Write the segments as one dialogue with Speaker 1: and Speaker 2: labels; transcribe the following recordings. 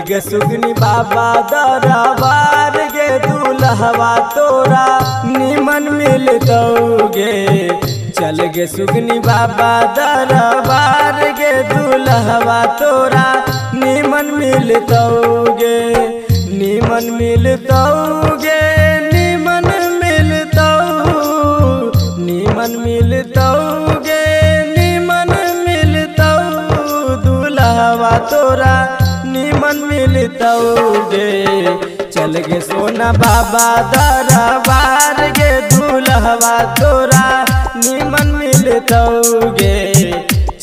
Speaker 1: गे सुगनी बाबा दरबार गे दूल्हवा तोरा निमन मिलतौगे। चल गे सुगनी बाबा दरबार गे दूल्हवा तोरा निमन मिलतौगे। निमन मिलतौगे निमन मिलतौ निमन मिलतौगे निमन मिलतौ दूल्हवा तोरा निमन मिलतौगे। चल गे सोना बाबा दरबार गे दूल्हवा तोरा निमन मिलतौगे।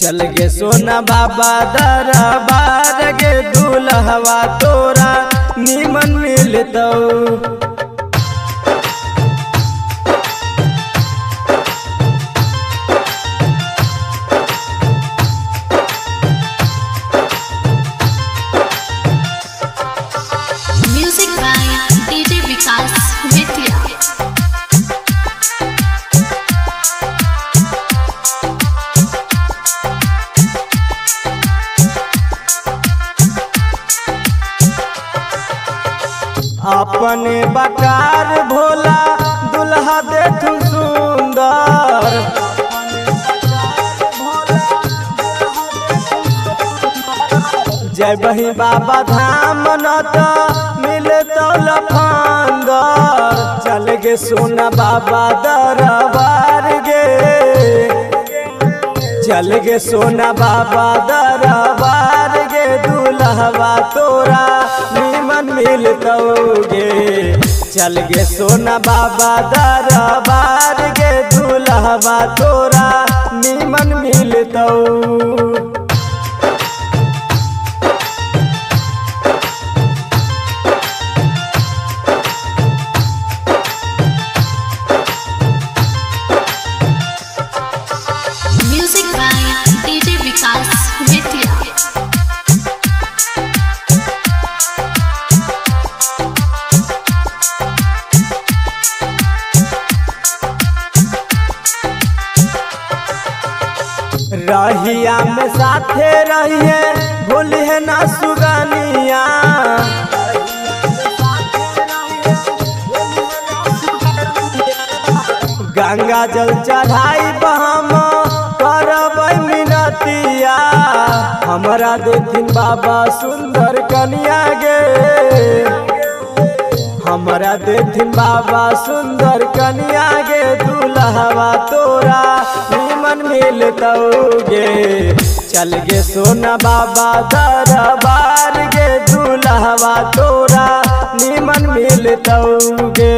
Speaker 1: चल गे सोना बाबा दरबार गे दूल्हवा तोरा निमन मिलतौ।
Speaker 2: म्यूजिक बाय डीजे विकास मिथिया।
Speaker 1: अपने बकार भोला दुल्हा देखू सुंदर। जय बही बाबा धाम न तो मिले तो लफंदर। चल गे सोना बाबा दरबार गे चल गे सोना बाबा दरबार गे दूल्हवा तोरा निमन मिलतौगे। चल गे सोना बाबा दरबार गे दूल्हवा तोरा निमन मिलतौ।
Speaker 2: म्यूजिक बाय डीजे विकास मिथिया।
Speaker 1: रहिया में साथे रहिए भूलिए ना सुगनिया। गंगा जल चढ़ाई हम करब मिनतिया। हमरा देथिन बाबा सुंदर कन्या गे हमरा देथिन बाबा सुंदर कन्या गे दूल्हवा तोरा निमन मिलतौगे। चल गे सोना बाबा दरबार गे दूल्हवा तोरा निमन मिलतौगे।